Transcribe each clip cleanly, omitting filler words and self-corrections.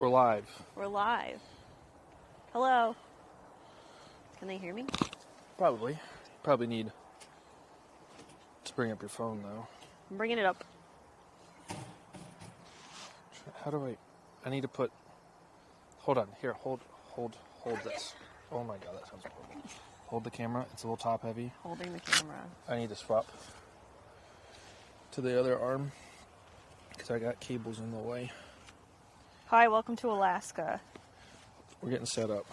We're live. We're live. Hello. Can they hear me? Probably. Probably need to bring up your phone, though. I'm bringing it up. How do I need to put... Hold on. Here, hold this. Oh my god, that sounds horrible. Hold the camera. It's a little top heavy. Holding the camera. I need to swap to the other arm because I got cables in the way. Hi, welcome to Alaska. We're getting set up.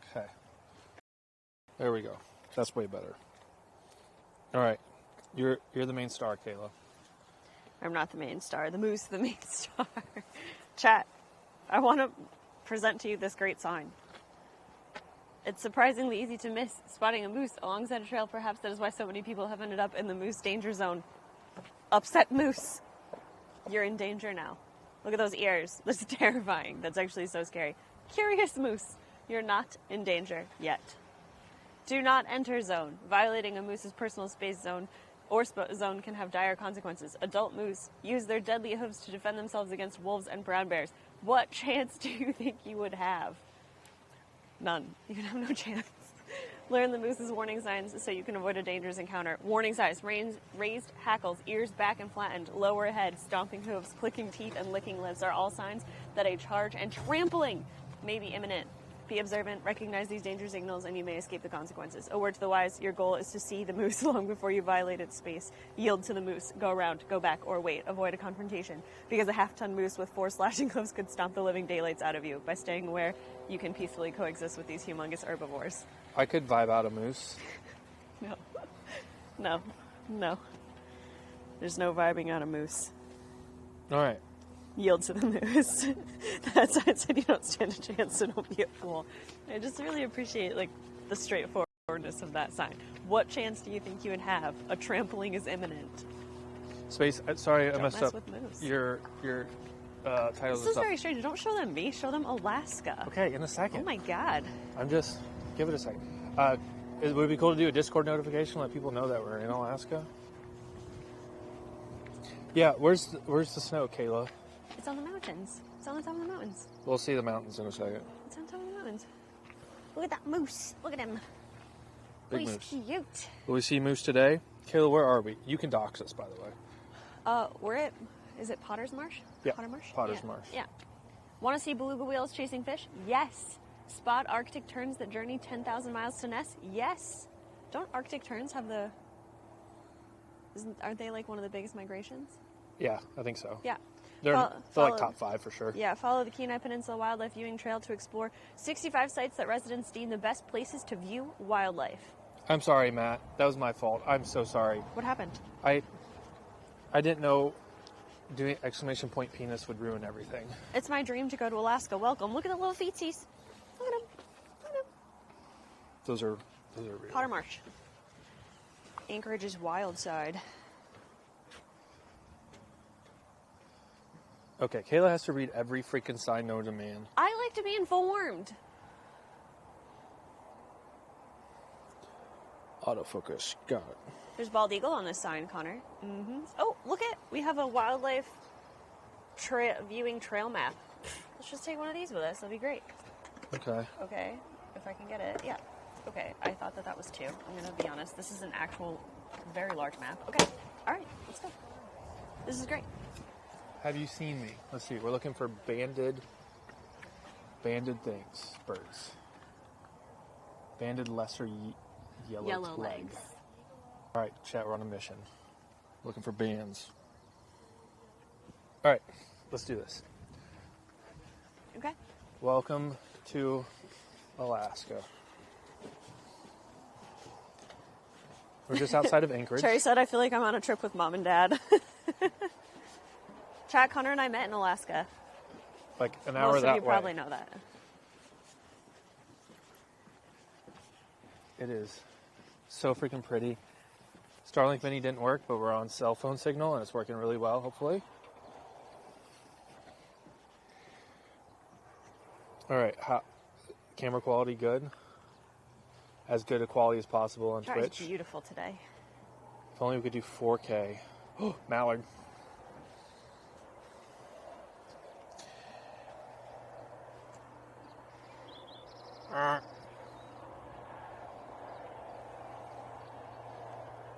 Okay. There we go. That's way better. All right. You're the main star, Kayla. I'm not the main star. The moose is the main star. Chat, I want to present to you this great sign. It's surprisingly easy to miss spotting a moose alongside a trail. Perhaps that is why so many people have ended up in the moose danger zone. Upset moose. You're in danger now. Look at those ears. This is terrifying. That's actually so scary. Curious moose. You're not in danger yet. Do not enter zone. Violating a moose's personal space zone or zone can have dire consequences. Adult moose use their deadly hooves to defend themselves against wolves and brown bears. What chance do you think you would have? None. You have no chance. Learn the moose's warning signs so you can avoid a dangerous encounter. Warning signs: raised hackles, ears back and flattened, lower head, stomping hooves, clicking teeth, and licking lips are all signs that a charge and trampling may be imminent. Be observant, recognize these danger signals, and you may escape the consequences. A word to the wise: your goal is to see the moose long before you violate its space. Yield to the moose. Go around, go back, or wait. Avoid a confrontation, because a half-ton moose with 4 slashing hooves could stomp the living daylights out of you. By staying aware, you can peacefully coexist with these humongous herbivores. I could vibe out a moose. No. There's no vibing out a moose. All right. Yield to the moose. That's why I said you don't stand a chance, so don't be a fool. I just really appreciate the straightforwardness of that sign. What chance do you think you would have? A trampling is imminent. Space. Sorry, I messed up. With moose. Your title. This is very strange. Don't show them me. Show them Alaska. Okay, in a second. Oh my god. Give it a second. Would it be cool to do a Discord notification, let people know that we're in Alaska? Yeah, where's the snow, Kayla? It's on the mountains. It's on the top of the mountains. We'll see the mountains in a second. It's on top of the mountains. Look at that moose. Look at him. Big moose. He's cute. Will we see moose today? Kayla, where are we? You can dox us, by the way. We're at, is it Potter's Marsh? Yeah, Potter Marsh? Potter's Marsh. Yeah. Want to see beluga whales chasing fish? Yes. Spot Arctic terns that journey 10,000 miles to nest? Yes. Don't Arctic terns have aren't they one of the biggest migrations? Yeah, I think so. Yeah. They're top 5 for sure. Yeah, follow the Kenai Peninsula Wildlife Viewing Trail to explore 65 sites that residents deem the best places to view wildlife. I'm sorry, Matt. That was my fault. I'm so sorry. What happened? I didn't know doing exclamation point penis would ruin everything. It's my dream to go to Alaska. Welcome. Look at the little feetsies. Look at them. Those are real. Potter Marsh. Anchorage's wild side. Okay, Kayla has to read every freaking sign known to man. I like to be informed. Autofocus. Got it. There's bald eagle on this sign, Connor. Mm-hmm. Oh, look it. We have a wildlife viewing trail map. Let's just take one of these with us. That'll be great. Okay. Okay. If I can get it. Yeah. Okay. I thought that was 2. I'm going to be honest. This is an actual very large map. Okay. All right. Let's go. This is great. Have you seen me? Let's see. We're looking for banded things. Birds. Banded lesser yellow legs. All right, chat, we're on a mission. Looking for bands. All right, let's do this. Okay. Welcome to Alaska. We're just outside of Anchorage. Cherry said, I feel like I'm on a trip with mom and dad. Chat, Connor and I met in Alaska. Like an hour that way. Most of you probably know that. It is so freaking pretty. Starlink Mini didn't work, but we're on cell phone signal, and it's working really well, hopefully. All right, camera quality good? As good a quality as possible on Twitch. It's beautiful today. If only we could do 4K. Oh, mallard.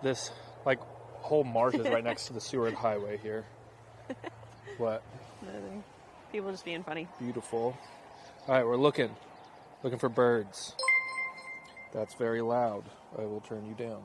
This, like, whole marsh is right next to the Seward Highway here. What? Nothing. People just being funny. Beautiful. All right, we're looking for birds. That's very loud. I will turn you down.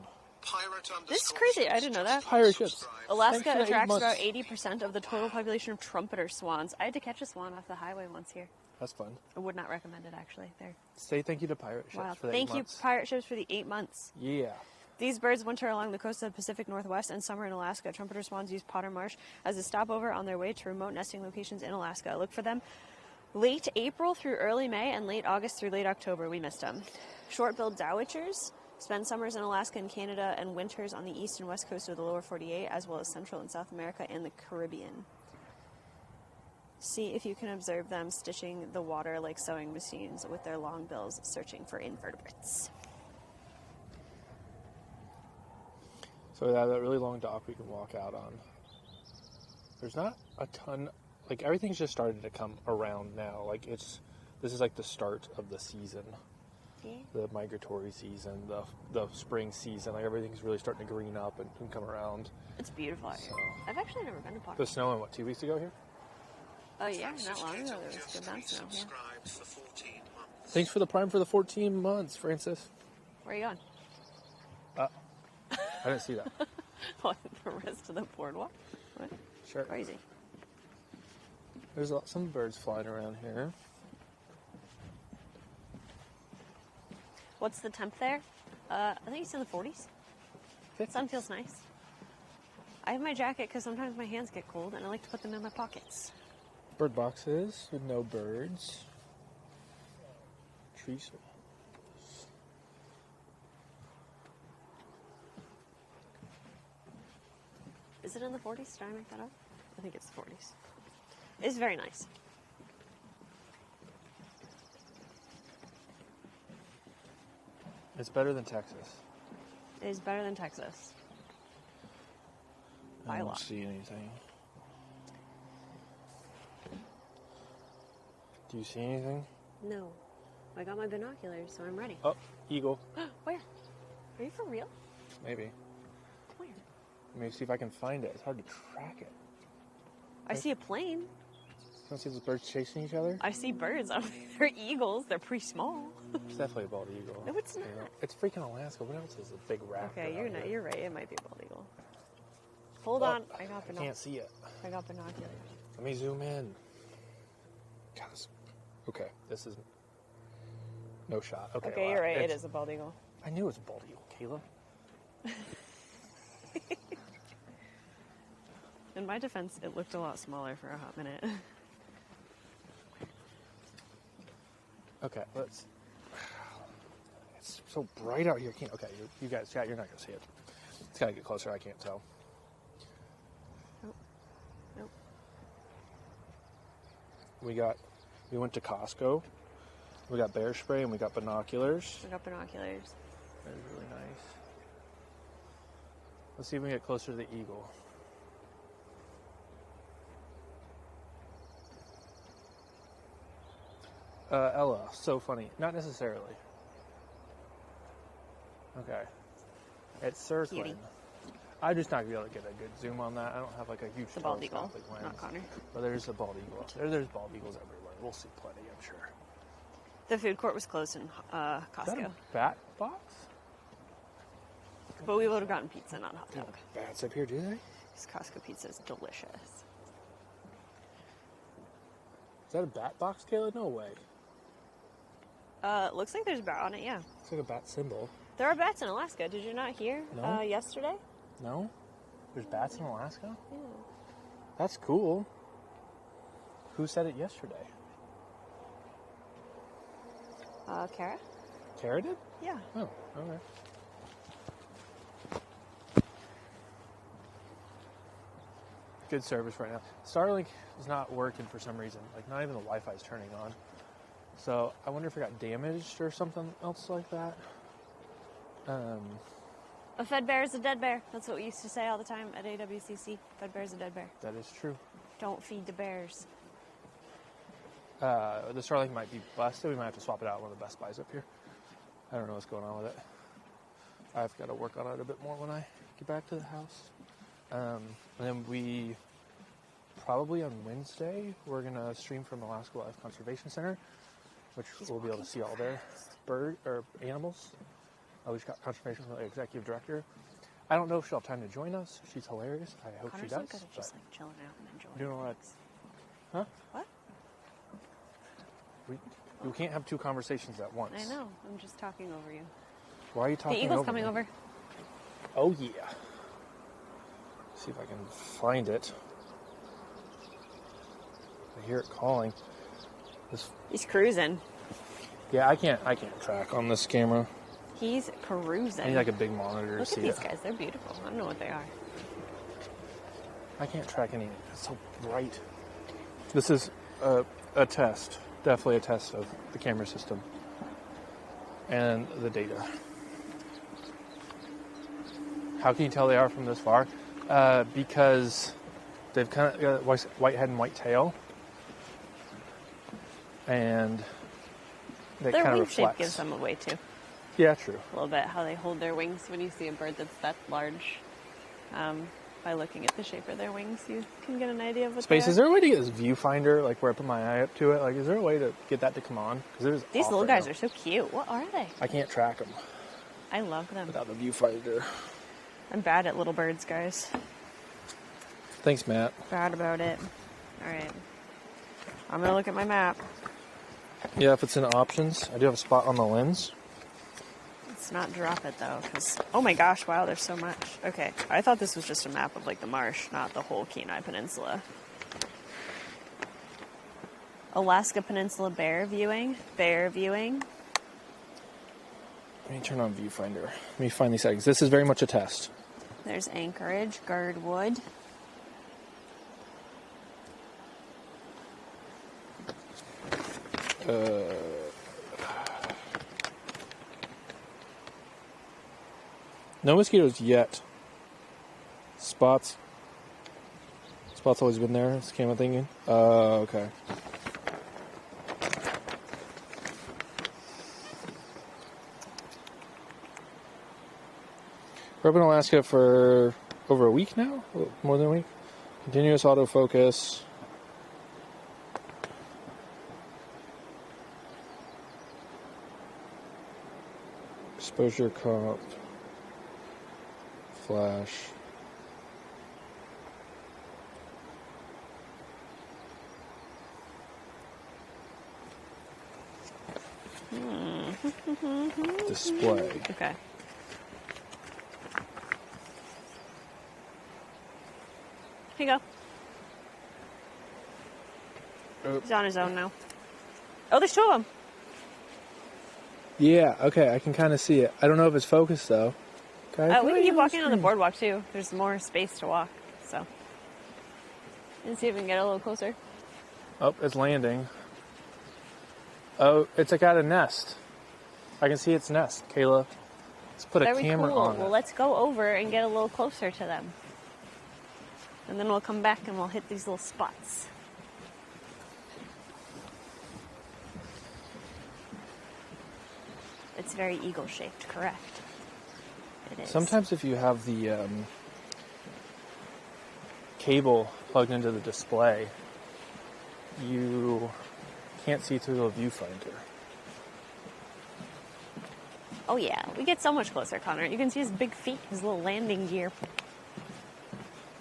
This is crazy. I didn't know that. Pirate ships. Alaska attracts about 80% of the total population of trumpeter swans. I had to catch a swan off the highway once here. That's fun. I would not recommend it, actually. There. Say thank you to pirate ships for the 8 months. Thank you, pirate ships, for the 8 months. Yeah. These birds winter along the coast of the Pacific Northwest and summer in Alaska. Trumpeter swans use Potter Marsh as a stopover on their way to remote nesting locations in Alaska. Look for them late April through early May and late August through late October. We missed them. Short-billed dowitchers spend summers in Alaska and Canada and winters on the east and west coast of the lower 48, as well as Central and South America and the Caribbean. See if you can observe them stitching the water like sewing machines with their long bills, searching for invertebrates. So we have that really long dock we can walk out on. There's not a ton, like everything's just started to come around now. Like this is like the start of the season. Yeah. The migratory season, the spring season, like everything's really starting to green up and come around. It's beautiful out here. So, I've actually never been to Potter. the snow in what, 2 weeks ago here? Oh yeah, not long ago there was good amount of snow. Yeah. Thanks for the Prime for the 14 months, Francis. Where are you going? I didn't see that. What, the rest of the boardwalk? What? Sure. Crazy. There's some birds flying around here. What's the temp there? I think it's in the 40s. The sun feels nice. I have my jacket because sometimes my hands get cold and I like to put them in my pockets. Bird boxes with no birds. Trees. Is it in the 40s? Did I make that up? I think it's the 40s. It's very nice. It's better than Texas. It is better than Texas. By I a don't lot. see anything. Do you see anything? No. I got my binoculars, so I'm ready. Oh, eagle. Where? Are you for real? Maybe. Where? Let me see if I can find it. It's hard to track it. I see a plane. You don't see those birds chasing each other? I see birds. I don't think they're eagles. They're pretty small. It's definitely a bald eagle. No, it's not. You know, it's freaking Alaska. What else is a big raptor? Okay, you're out not. here? You're right. It might be a bald eagle. Hold on. I got I binoculars. can't see it. I got binoculars. Let me zoom in. God, okay, this is no shot. Okay, Okay, well, you're right. It is a bald eagle. I knew it was a bald eagle, Kayla. In my defense, it looked a lot smaller for a hot minute. Okay, let's. It's so bright out here. Okay, you guys, chat. You're not gonna see it. It's gotta get closer. I can't tell. Nope. We went to Costco. We got bear spray and we got binoculars. I got binoculars. That was really nice. Let's see if we can get closer to the eagle. Ella, so funny. Not necessarily. Okay. It's circling. Cutie. I'm just not going to be able to get a good zoom on that. I don't have like a huge It's a bald eagle, telescopic lens. not Connor. But there's a bald eagle. There's bald eagles everywhere. We'll see plenty, I'm sure. The food court was closed in Is that Costco. a bat box? But we would have gotten pizza, not hot They dog. don't have bats up here, do they? This Costco pizza is delicious. Is that a bat box, Kayla? No way. Looks like there's a bat on it, yeah. It's like a bat symbol. There are bats in Alaska. Did you not hear No. yesterday? No? There's bats in Alaska? Yeah. That's cool. Who said it yesterday? Kara? Kara did? Yeah. Oh, okay. Good service right now. Starlink is not working for some reason. Like, not even the Wi-Fi is turning on. So, I wonder if it got damaged or something else like that. A fed bear is a dead bear. That's what we used to say all the time at AWCC. Fed bear is a dead bear. That is true. Don't feed the bears. The Starlink might be busted. We might have to swap it out at one of the Best Buys up here. I don't know what's going on with it. I've got to work on it a bit more when I get back to the house. And then we probably on Wednesday, we're going to stream from Alaska Wildlife Conservation Center, which we'll be able to see all their animals. We just got confirmation from the executive director. I don't know if she'll have time to join us. She's hilarious. I hope she does. Connor's good at just like chilling out and enjoying. Doing all that. Huh? What? We can't have two conversations at once. I know. I'm just talking over you. Why are you talking over me? The eagle's coming over. Oh, yeah. See if I can find it. I hear it calling. He's cruising. Yeah, I can't track on this camera. He's cruising. I need like a big monitor to see it. Look at these guys. They're beautiful. I don't know what they are. I can't track anything. It's so bright. This is a test. Definitely a test of the camera system and the data. How can you tell they are from this far? Because they've kind of got white head and white tail, and they their kind of wing reflect. shape gives them away too. Yeah, true. A little bit how they hold their wings when you see a bird that's that large. By looking at the shape of their wings, you can get an idea of what Space, they are. is there a way to get this viewfinder, like where I put my eye up to it? Like, is there a way to get that to come on? Because these little guys are so cute. What are they? I can't track them I love them. without the viewfinder. I'm bad at little birds, guys. Thanks, Matt. Bad about it. All right. I'm going to look at my map. Yeah, if it's in options, I do have a spot on the lens. Let's not drop it, though, because... Oh, my gosh. Wow, there's so much. Okay. I thought this was just a map of, like, the marsh, not the whole Kenai Peninsula. Alaska Peninsula bear viewing. Bear viewing. Let me turn on viewfinder. Let me find these settings. This is very much a test. There's Anchorage, Girdwood. No mosquitoes yet. Spots. Spot's always been there. This camera thinking. Okay. We're up in Alaska for over a week now? More than a week? Continuous autofocus. Exposure comp. Flash. Display. Okay. Here you go. He's on his own now. Oh, there's two of them. Yeah, okay, I can kind of see it. I don't know if it's focused, though. We can keep walking on the boardwalk, too. There's more space to walk, so. Let's see if we can get a little closer. Oh, it's landing. Oh, it's like at a nest. I can see its nest, Kayla. Let's put a camera on it. Well, let's go over and get a little closer to them. And then we'll come back and we'll hit these little spots. It's very eagle-shaped, correct? It is. Sometimes if you have the cable plugged into the display, you can't see through the viewfinder. Oh yeah, we get so much closer, Connor. You can see his big feet, his little landing gear.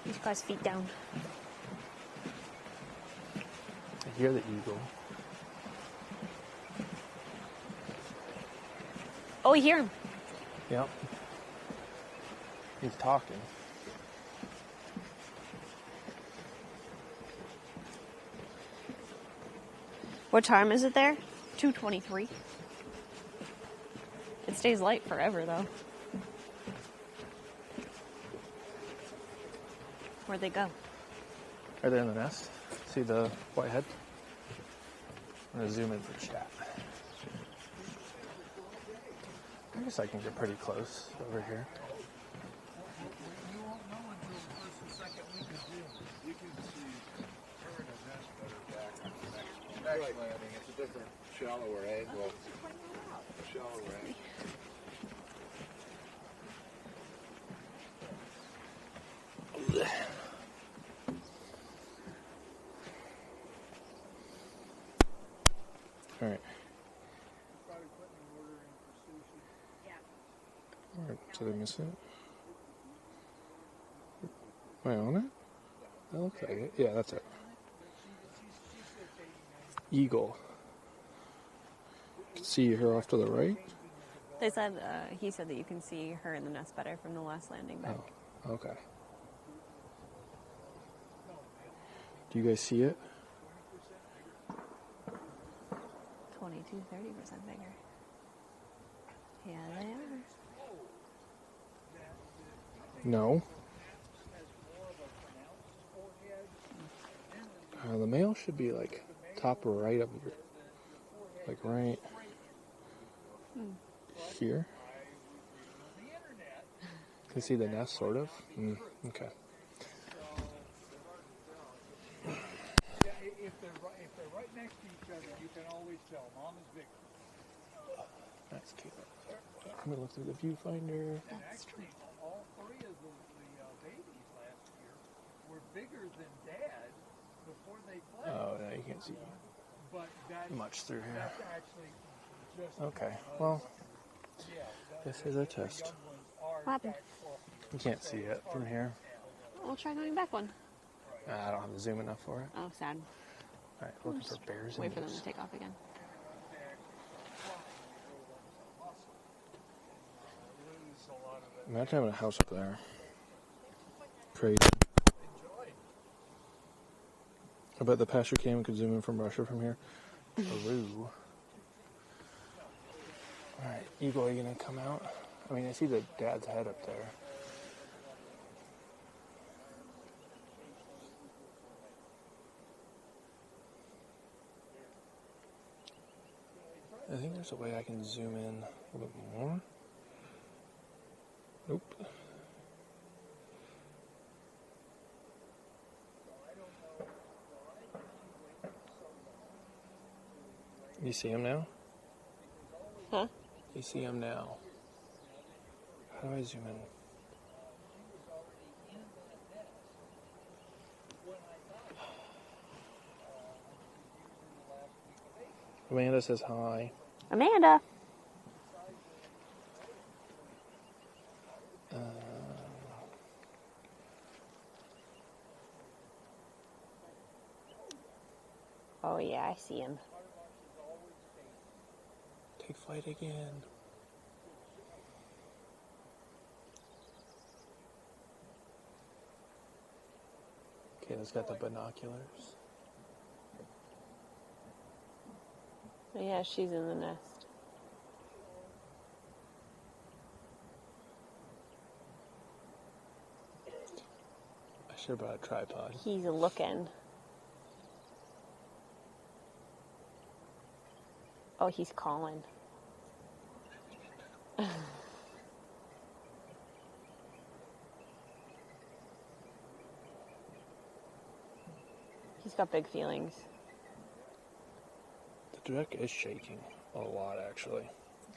He's got his feet down. I hear the eagle. Oh, you hear him. Yep. He's talking. What time is it there? 2:23. It stays light forever, though. Where'd they go? Are they in the nest? See the white head? I'm going to zoom in for chat. I guess I can get pretty close over here. Actually, it's a different, shallower angle. Shallower angle. All right. All right. Did I miss it? Am I on it? That looks like it. Yeah, that's it. Eagle. See her off to the right? They said, he said that you can see her in the nest better from the last landing back. Oh, okay. Do you guys see it? 20 to 30% bigger. Yeah, they are. No. The male should be like top right of your, like right here. Can you see the nest, sort of? Okay. If they're right next to each other, you can always tell. Mom is bigger. That's cute. I'm gonna look through the viewfinder. And actually, all three of the babies last year were bigger than Dad before they played. Oh, no, you can't see But much through here. that's actually just Okay, well, this is a test. What happened? You can't see it from here. We'll try going back one. I don't have the zoom enough for it. Oh, sad. All right, looking for bears and Wait for them moose. to take off again. Imagine having a house up there. Crazy. I bet the pasture cam could zoom in from Russia from here. Peru. Alright, Eagle, are you gonna come out? I mean, I see the dad's head up there. I think there's a way I can zoom in a little bit more. Nope. You see him now? Huh? You see him now. How do I zoom in? Amanda says hi. Amanda! Oh yeah, I see him. Take flight again. Kayla's got the binoculars. Yeah, she's in the nest. I should have brought a tripod. He's looking. Oh, he's calling. He's got big feelings. The deck is shaking a lot, actually.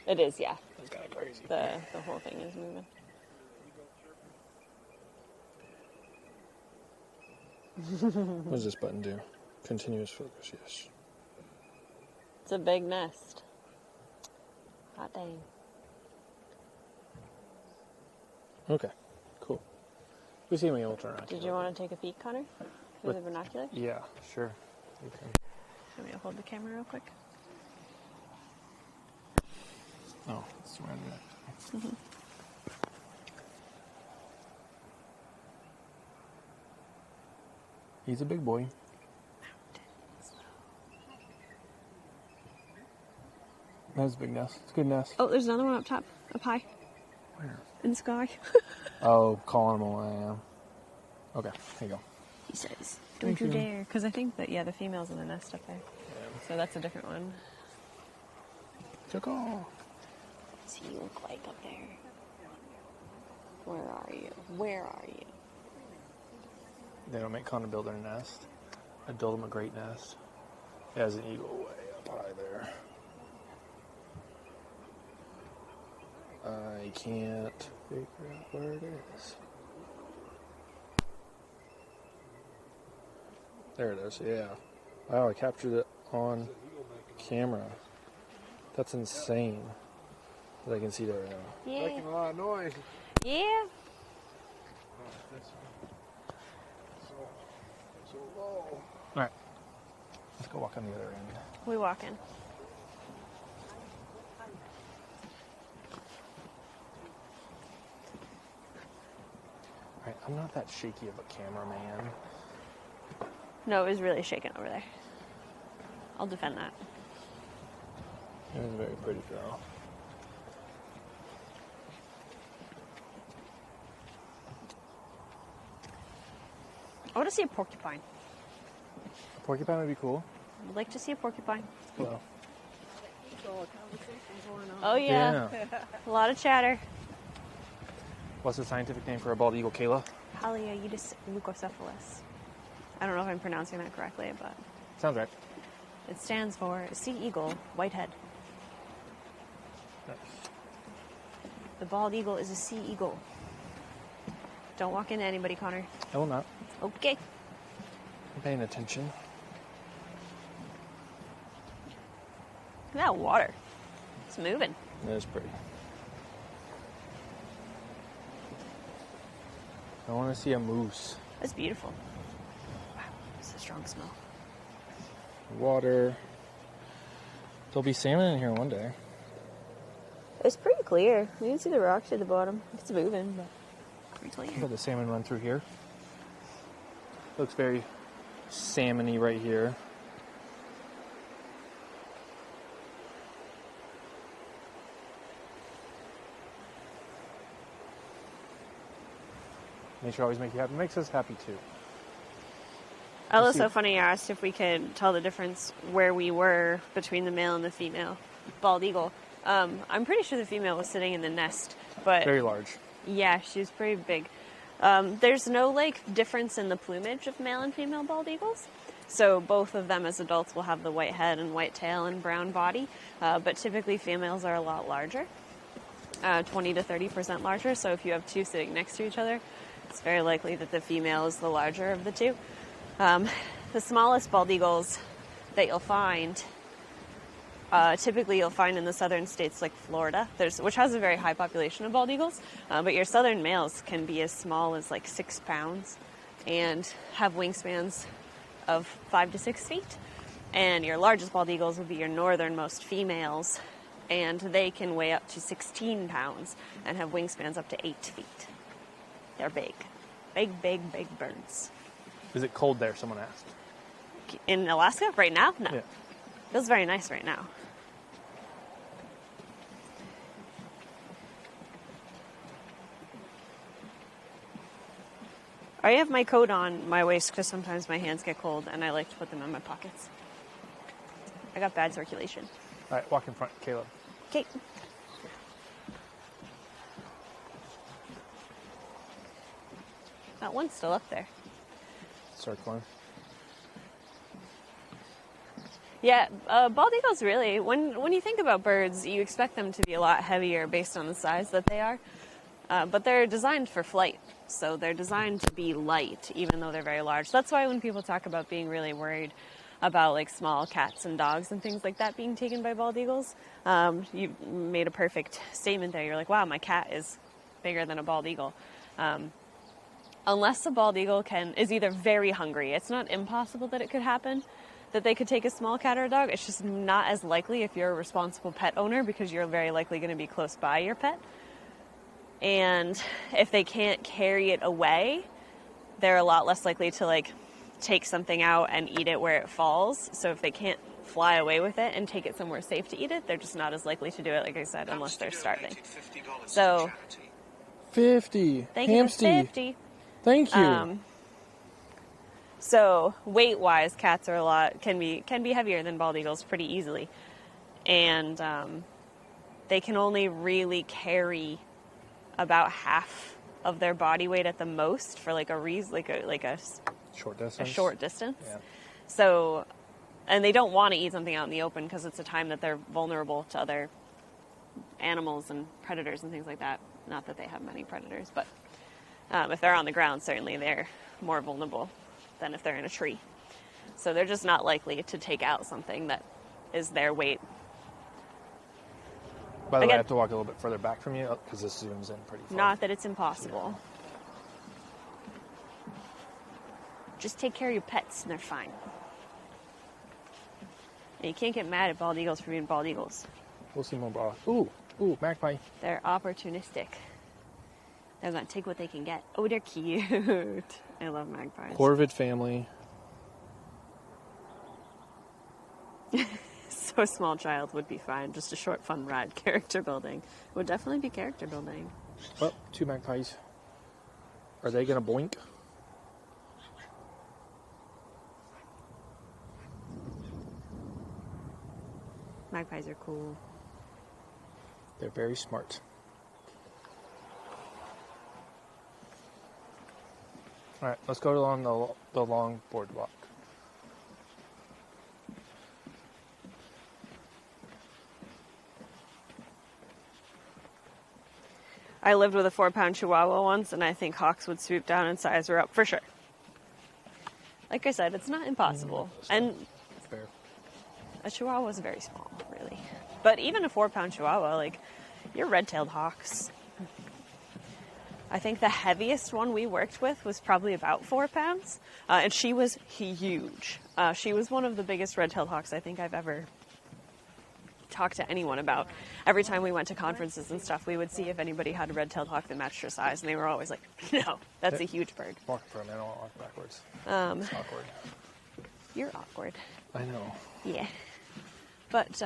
It is, yeah. It's kind of crazy. The whole thing is moving. What does this button do? Continuous focus, yes. It's a big nest. Hot dang. Okay, cool. If we see me, we'll turn around. Did you want to take a peek, Connor? Through the binocular? Yeah, sure. You can. Want me to hold the camera real quick? Oh, it's around that. Mm-hmm. He's a big boy. That's a big nest. It's a good nest. Oh, there's another one up top, up high. Where? In the sky. Oh, calling him away. Yeah. Okay, here you go. He says, don't you dare. Because I think that, yeah, the female's in the nest up there. Yeah. So that's a different one. Took off. What's he look like up there? Where are you? Where are you? They don't make Connor build their nest. I'd build him a great nest. There's an eagle way up high there. I can't figure out where it is. There it is, yeah. Wow, I captured it on camera. That's insane that I can see that right now. Yeah. Making a lot of noise. Yeah. So low. Alright. Let's go walk on the other end. We walking. Alright, I'm not that shaky of a cameraman. No, it was really shaking over there. I'll defend that. It was a very pretty girl. I want to see a porcupine. A porcupine would be cool. I'd like to see a porcupine. Hello. Oh, yeah. A lot of chatter. What's the scientific name for a bald eagle, Kayla? Haliaeetus leucocephalus. I don't know if I'm pronouncing that correctly, but Sounds right. it stands for sea eagle, whitehead. Nice. The bald eagle is a sea eagle. Don't walk into anybody, Connor. I will not. Okay. I'm paying attention. Look at that water. It's moving. It is pretty. I want to see a moose. That's beautiful. Wow, it's a strong smell. Water. There'll be salmon in here one day. It's pretty clear. You can see the rocks at the bottom. It's moving, but pretty clear. Let the salmon run through here. Looks very salmon-y right here. Nature always makes you happy. Makes us happy too. Oh, it was so funny you asked if we could tell the difference where we were between the male and the female bald eagle. I'm pretty sure the female was sitting in the nest, but Very large. yeah, she was pretty big. There's no difference in the plumage of male and female bald eagles. So both of them as adults will have the white head and white tail and brown body, but typically females are a lot larger, 20 to 30% larger. So if you have two sitting next to each other, it's very likely that the female is the larger of the two. The smallest bald eagles that you'll find, typically you'll find in the southern states like Florida, which has a very high population of bald eagles, but your southern males can be as small as 6 pounds and have wingspans of 5 to 6 feet. And your largest bald eagles would be your northernmost females, and they can weigh up to 16 pounds and have wingspans up to 8 feet. They're big. Big, big, big birds. Is it cold there? Someone asked. In Alaska? Right now? No. Yeah. Feels very nice right now. I have my coat on my waist because sometimes my hands get cold and I like to put them in my pockets. I got bad circulation. All right, walk in front, Caleb. Okay. That one's still up there. Circling. Yeah, bald eagles really, when you think about birds, you expect them to be a lot heavier based on the size that they are. But they're designed for flight, so they're designed to be light, even though they're very large. That's why when people talk about being really worried about small cats and dogs and things like that being taken by bald eagles, you made a perfect statement there. You're like, wow, my cat is bigger than a bald eagle. Unless a bald eagle is either very hungry, it's not impossible that it could happen, that they could take a small cat or a dog. It's just not as likely if you're a responsible pet owner, because you're very likely going to be close by your pet. And if they can't carry it away, they're a lot less likely to take something out and eat it where it falls. So if they can't fly away with it and take it somewhere safe to eat it, they're just not as likely to do it, like I said, unless they're starving. So 50. thank you, 50. Thank you. So weight-wise, cats are can be heavier than bald eagles pretty easily, and they can only really carry about half of their body weight at the most for a short distance. A short distance. Yeah. So And they don't want to eat something out in the open because it's a time that they're vulnerable to other animals and predators and things like that. Not that they have many predators, but if they're on the ground, certainly they're more vulnerable than if they're in a tree. So they're just not likely to take out something that is their weight. By the way, I have to walk a little bit further back from you because this zooms in pretty far. Not that it's impossible. Just take care of your pets and they're fine. And you can't get mad at bald eagles for being bald eagles. We'll see more bald. Ooh, magpie. They're opportunistic. They're going to take what they can get. Oh, they're cute. I love magpies. Corvid family. So a small child would be fine. Just a short, fun ride. Character building. Would definitely be character building. Oh, 2 magpies. Are they going to boink? Magpies are cool. They're very smart. All right, let's go along the long boardwalk. I lived with a 4-pound Chihuahua once, and I think hawks would swoop down and size her up for sure. Like I said, it's not impossible. And fair. A Chihuahua is very small, really. But even a 4-pound Chihuahua, like, you're red-tailed hawks. I think the heaviest one we worked with was probably about 4 pounds, and she was huge. She was one of the biggest red-tailed hawks I think I've ever talked to anyone about. Every time we went to conferences and stuff, we would see if anybody had a red-tailed hawk that matched her size, and they were always like, no, that's a huge bird. Walk for a minute, I'll walk backwards. It's awkward. You're awkward. I know. Yeah. But,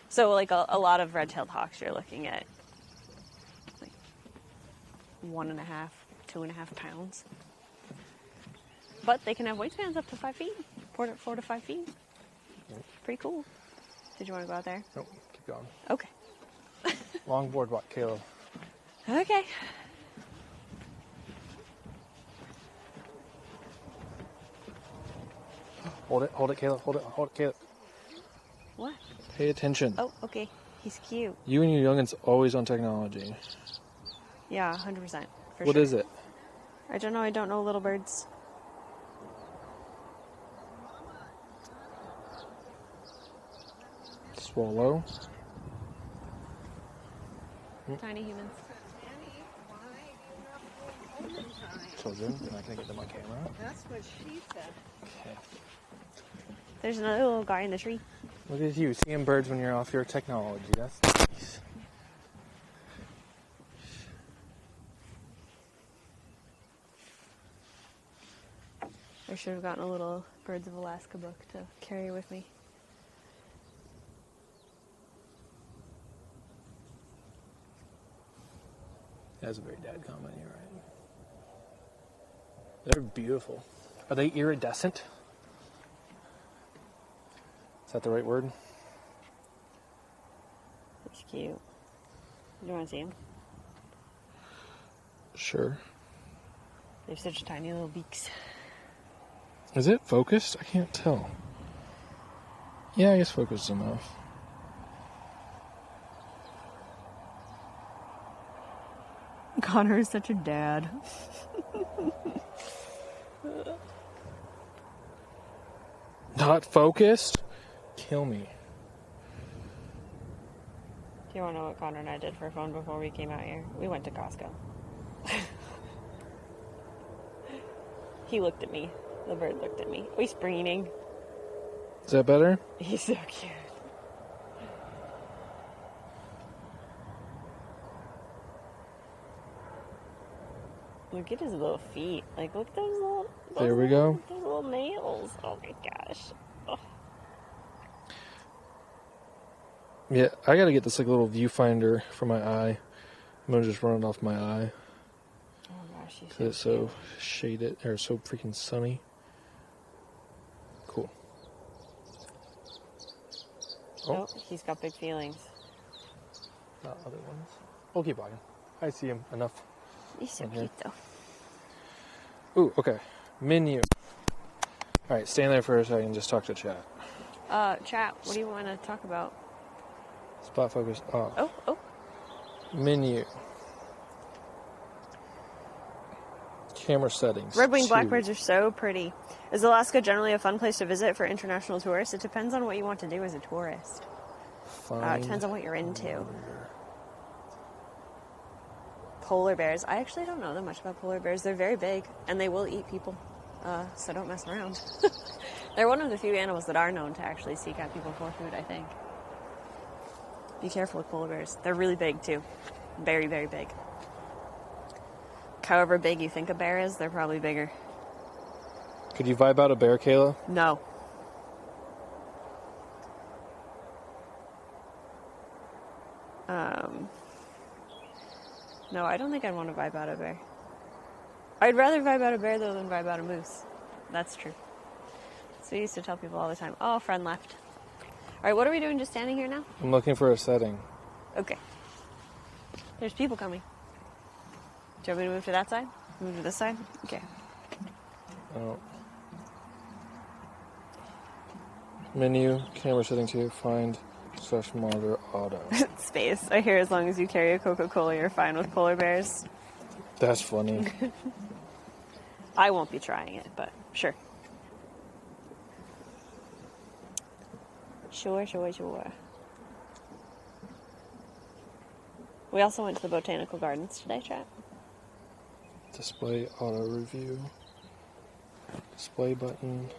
so like a lot of red-tailed hawks, you're looking at like 1.5, 2.5 pounds. But they can have wingspans up to 5 feet, 4 to 5 feet. Yep. Pretty cool. Did you want to go out there? Nope, keep going. Okay. Long boardwalk, Kayla. Okay. Hold it, Kayla. Hold it, Kayla. What? Pay attention. Oh, okay. He's cute. You and your youngins always on technology. Yeah, 100%. What is it? I don't know. I don't know little birds. Swallow. Tiny humans. Children. I'm not going to get to my camera. That's what she said. Okay. There's another little guy in the tree. Look at you, seeing birds when you're off your technology. That's nice. I should have gotten a little Birds of Alaska book to carry with me. That's a very dad comment, you're right. They're beautiful. Are they iridescent? Is that the right word? It's cute. You want to see him? Sure. They have such tiny little beaks. Is it focused? I can't tell. Yeah, I guess focused enough. Connor is such a dad. Not focused? Kill me. Do you want to know what Connor and I did for fun before we came out here? We went to Costco. He looked at me. The bird looked at me. Oh, he's preening. Is that better? He's so cute. Look at his little feet. Like, look at those little... There we go. Those little nails. Oh my gosh. Oh. Yeah, I gotta get this like little viewfinder for my eye. I'm gonna just run it off my eye. Oh gosh, he's Because it's so shaded, or so freaking sunny. Cool. Oh, he's got big feelings. Not other ones. We'll keep walking. I see him enough. He's so in here. cute though. Ooh, okay. Menu. Alright, stand there for a second and just talk to chat. Chat, what do you want to talk about? Spot focus off. Oh. Menu. Camera settings. Red-winged 2. blackbirds are so pretty. Is Alaska generally a fun place to visit for international tourists? It depends on what you want to do as a tourist. It depends on what you're into. Polar bears. I actually don't know that much about polar bears. They're very big, and they will eat people. So don't mess around. They're one of the few animals that are known to actually seek out people for food, I think. Be careful with polar bears. They're really big, too. Very, very big. However big you think a bear is, they're probably bigger. Could you vibe out a bear, Kayla? No. No, I don't think I'd want to vibe out a bear. I'd rather vibe out a bear, though, than vibe out a moose. That's true. So I used to tell people all the time, oh, friend left. All right, what are we doing just standing here now? I'm looking for a setting. Okay. There's people coming. Do you want me to move to that side? Move to this side? Okay. Oh. Menu, camera setting 2, find / monitor auto. Space. I hear as long as you carry a Coca-Cola, you're fine with polar bears. That's funny. I won't be trying it, but sure. Sure. We also went to the botanical gardens today, chat. Display auto review. Display button.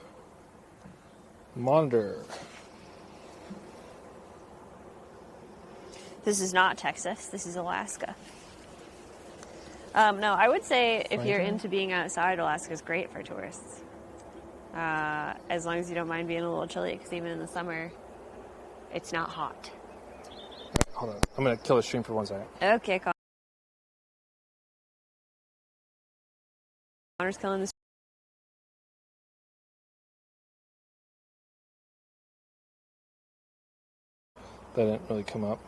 Monitor. This is not Texas. This is Alaska. No, I would say if you're into being outside, Alaska's great for tourists. As long as you don't mind being a little chilly, because even in the summer, it's not hot. Right, hold on. I'm going to kill the stream for 1 second. Okay, Connor's killing the stream. That didn't really come up.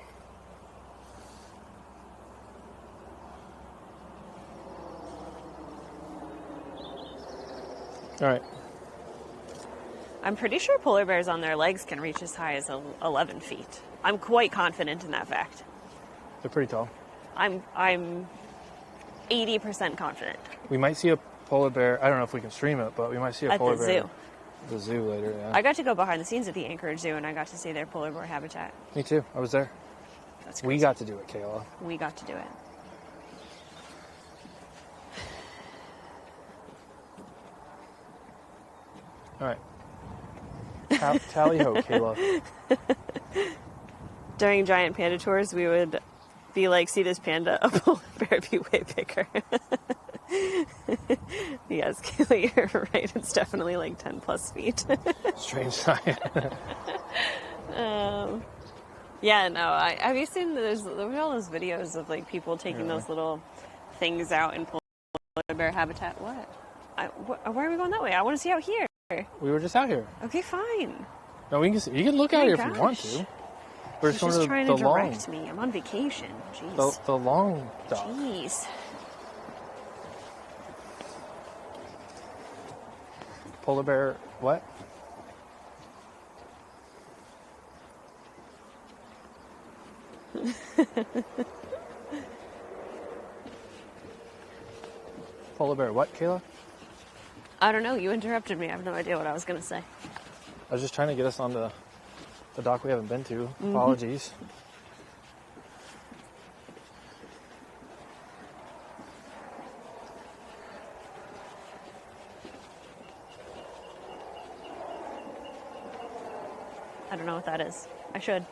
Alright. I'm pretty sure polar bears on their legs can reach as high as 11 feet. I'm quite confident in that fact. They're pretty tall. I'm 80% confident. We might see a polar bear. I don't know if we can stream it, but we might see a polar bear zoo. At the zoo later, yeah. I got to go behind the scenes at the Anchorage Zoo, and I got to see their polar bear habitat. Me too. I was there. That's crazy. We got to do it, Kayla. We got to do it. All right. Tally ho, Kayla. During giant panda tours, we would be like, see this panda? A polar bear would be way bigger. Yes, Kayla, you're right. It's definitely like 10 plus feet. Strange sign. Yeah, no. Have you seen there's all those videos of like people taking those little things out in polar bear habitat? What? Why are we going that way? I want to see out here. We were just out here. Okay, fine. No, we can see. You can look out here if you want to. We're just trying to direct me. I'm on vacation. Jeez. The long dock. Jeez. Polar bear, what? Polar bear, what, Kayla? I don't know. You interrupted me. I have no idea what I was going to say. I was just trying to get us on the dock we haven't been to. Apologies. I don't know what that is. I should.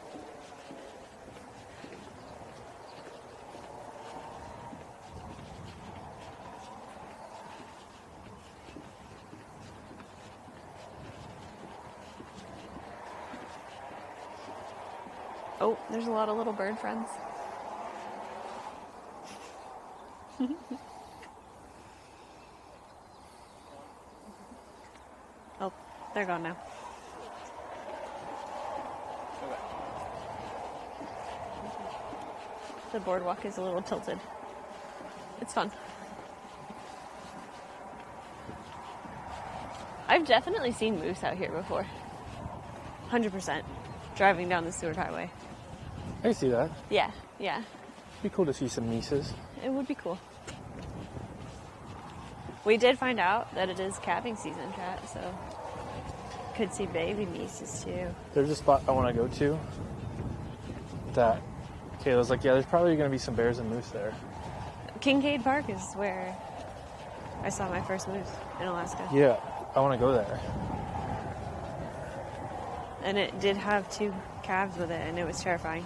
Oh, there's a lot of little bird friends. Oh, they're gone now. The boardwalk is a little tilted. It's fun. I've definitely seen moose out here before. 100%. Driving down the Seward Highway. I can see that. Yeah, yeah. It'd be cool to see some Mises. It would be cool. We did find out that it is calving season, chat, so could see baby Mises too. There's a spot I want to go to that Kayla's like, yeah, there's probably going to be some bears and moose there. Kincaid Park is where I saw my first moose in Alaska. Yeah, I want to go there. And it did have 2 calves with it, and it was terrifying.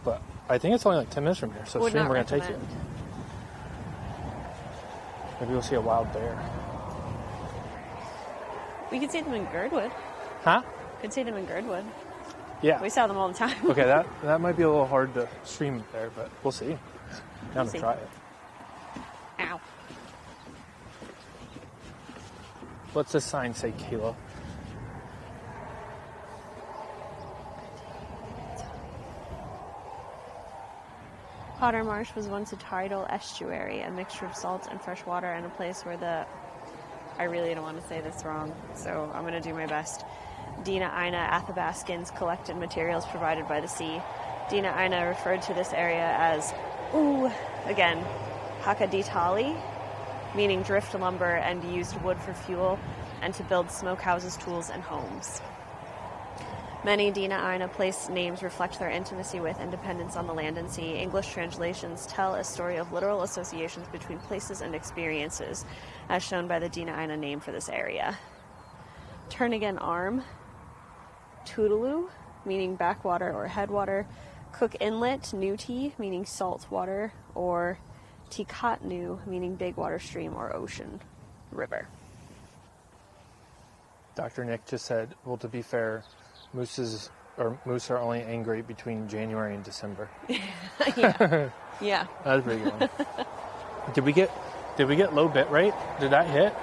But I think it's only like 10 minutes from here, so Would soon not we're going to take you. recommend. Maybe we'll see a wild bear. We could see them in Girdwood. Huh? Could see them in Girdwood. Yeah. We saw them all the time. Okay, that might be a little hard to stream there, but we'll see. Down to try it. Ow. What's the sign say, Kayla? Potter Marsh was once a tidal estuary, a mixture of salt and fresh water, and a place where the... I really don't want to say this wrong, so I'm going to do my best. Dina Ina Athabaskins collected materials provided by the sea. Dina Ina referred to this area as, again, Hakaditali, meaning drift lumber, and used wood for fuel and to build smokehouses, tools, and homes. Many Dina Ina place names reflect their intimacy with and dependence on the land and sea. English translations tell a story of literal associations between places and experiences, as shown by the Dina Ina name for this area. Turnagain Arm, Toodaloo, meaning backwater or headwater, Cook Inlet, Newty, meaning salt water, or Tikatnu, meaning big water stream or ocean, river. Dr. Nick just said, well, to be fair, moose are only angry between January and December. Yeah. Yeah. That was a pretty good one. Did we get low bit rate? Did that hit?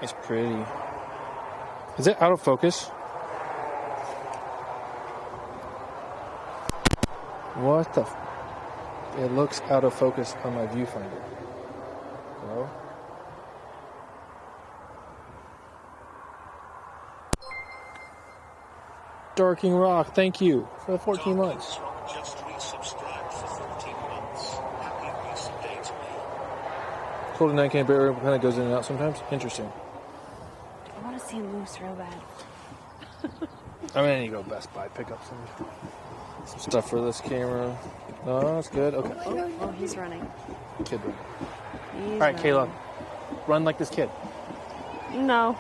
It's pretty. Is it out of focus? What the? It looks out of focus on my viewfinder. Hello? Darking Rock, thank you for the 14 months. Just resubscribed for 14 months. Happy recent day to me. Cold and night camp area kind of goes in and out sometimes. Interesting. I want to see a moose real bad. I'm gonna need to go Best Buy, pick up some stuff for this camera. No, that's good. Okay. Oh, he's running. Kid run. He's All right, running. Kayla, run like this kid. No.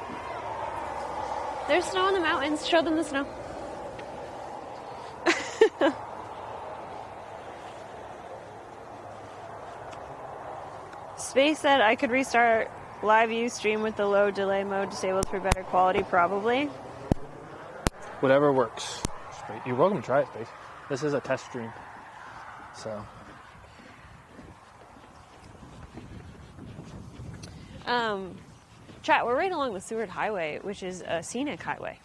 There's snow in the mountains. Show them the snow. Space said I could restart live view stream with the low delay mode disabled for better quality, probably. Whatever works. You're welcome to try it, Space. This is a test stream. So. Chat, we're right along the Seward Highway, which is a scenic highway.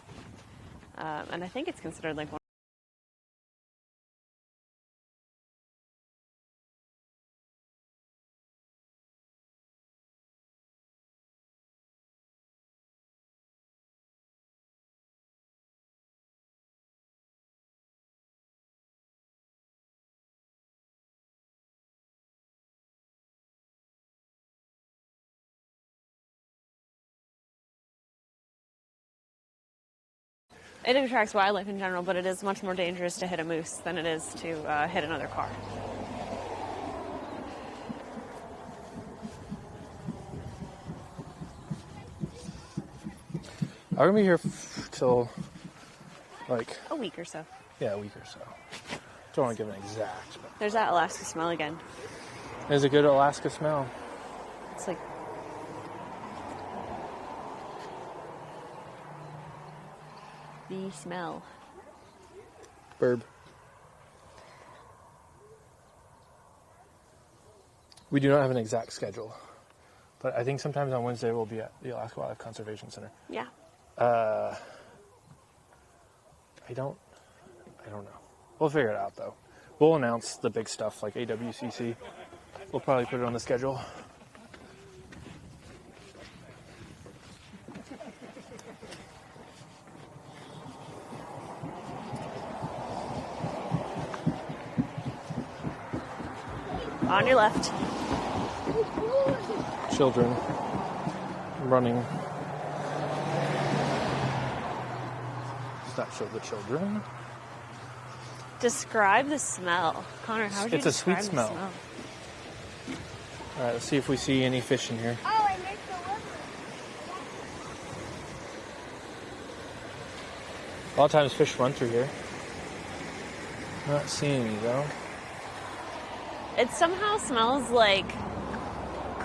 And I think it's considered like one. It attracts wildlife in general, but it is much more dangerous to hit a moose than it is to hit another car. I'm going to be here till, like... A week or so. Yeah, a week or so. Don't want to give an exact, but... There's that Alaska smell again. There's a good Alaska smell. It's like... the smell. Burb. We do not have an exact schedule, but I think sometimes on Wednesday we'll be at the Alaska Wildlife Conservation Center. Yeah. I don't know. We'll figure it out though. We'll announce the big stuff like AWCC. We'll probably put it on the schedule. On your left. Children running. Does that show the children? Describe the smell. Connor, how would you It's a describe sweet the smell. All right, let's see if we see any fish in here. Oh, I missed the liver. A lot of times fish run through here. Not seeing any though. It somehow smells like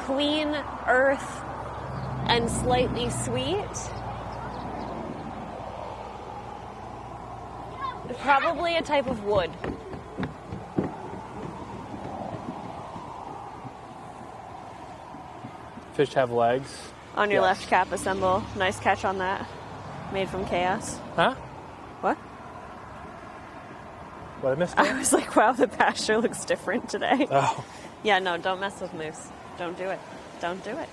clean earth and slightly sweet. Probably a type of wood. Fish have legs. On your Yes. left, cap, assemble. Nice catch on that. Made from chaos. Huh? What? What, I missed? I was like, wow, the pasture looks different today. Oh. Yeah, no, don't mess with moose. Don't do it. Don't do it.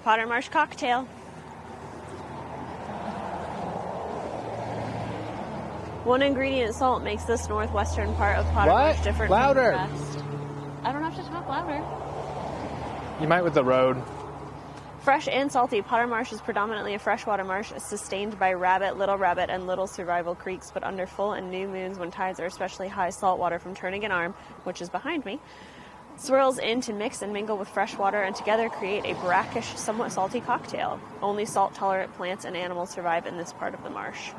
Potter Marsh cocktail. One ingredient, salt, makes this northwestern part of Potter What? Marsh different Louder. from the rest. I don't have to talk louder. You might with the road. Fresh and salty, Potter Marsh is predominantly a freshwater marsh sustained by Little Rabbit, and Little Survival creeks, but under full and new moons when tides are especially high, salt water from Turnagain Arm, which is behind me, swirls in to mix and mingle with fresh water and together create a brackish, somewhat salty cocktail. Only salt-tolerant plants and animals survive in this part of the marsh.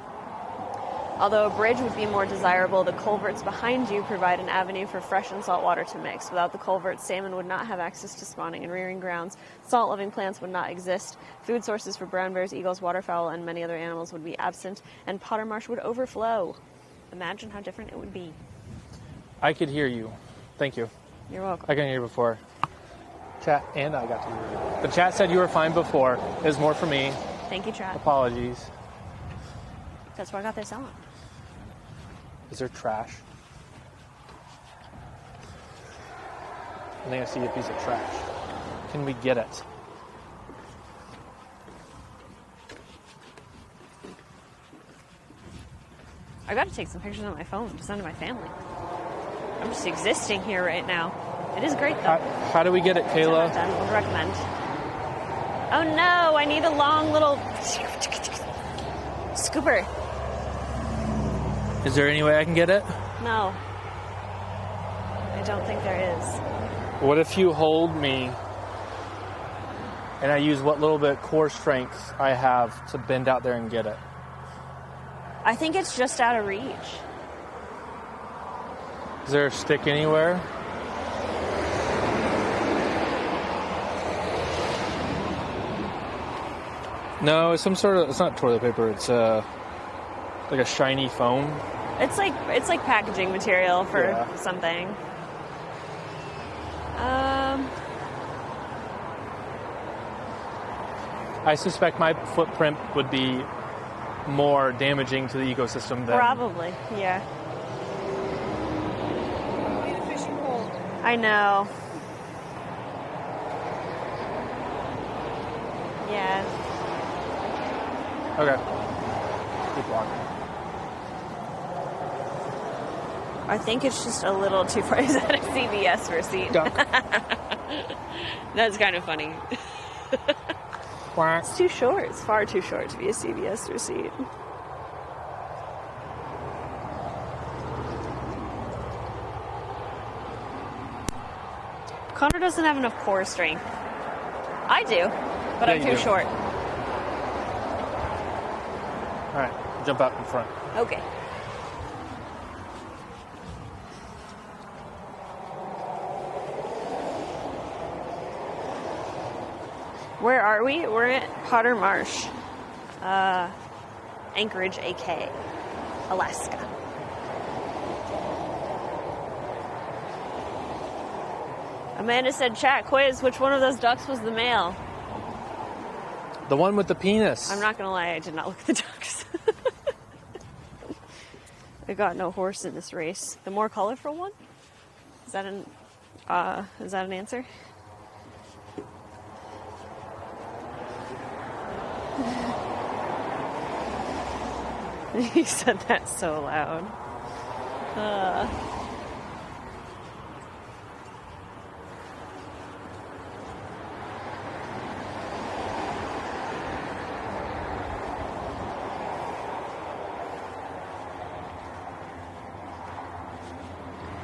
Although a bridge would be more desirable, the culverts behind you provide an avenue for fresh and salt water to mix. Without the culverts, salmon would not have access to spawning and rearing grounds, salt-loving plants would not exist, food sources for brown bears, eagles, waterfowl, and many other animals would be absent, and Potter Marsh would overflow. Imagine how different it would be. I could hear you. Thank you. You're welcome. I couldn't hear you before. Chat and I got to hear you. The chat said you were fine before. It was more for me. Thank you, chat. Apologies. That's why I got this on. Is there trash? I think I see a piece of trash. Can we get it? I got to take some pictures on my phone to send to my family. I'm just existing here right now. It is great, though. How do we get it, Kayla? Done. Would recommend. Oh no! I need a long little scooper. Is there any way I can get it? No, I don't think there is. What if you hold me and I use what little bit core strength I have to bend out there and get it? I think it's just out of reach. Is there a stick anywhere? No, it's some sort of, it's not toilet paper, it's like a shiny foam. It's like packaging material for Yeah. something. I suspect my footprint would be more damaging to the ecosystem than... Probably, yeah. Need a fishing pole. I know. Yeah. Okay. Keep walking. I think it's just a little too far. Is that a CVS receipt? Dunk. That's kind of funny. Quack. It's too short. It's far too short to be a CVS receipt. Connor doesn't have enough core strength. I do, but Yeah, I'm you too do. short. All right, jump out in front. Okay. Where are we? We're at Potter Marsh, Anchorage, AK, Alaska. Amanda said, chat quiz, which one of those ducks was the male? The one with the penis. I'm not gonna lie, I did not look at the ducks. I got no horse in this race. The more colorful one? Is that an answer? You said that so loud.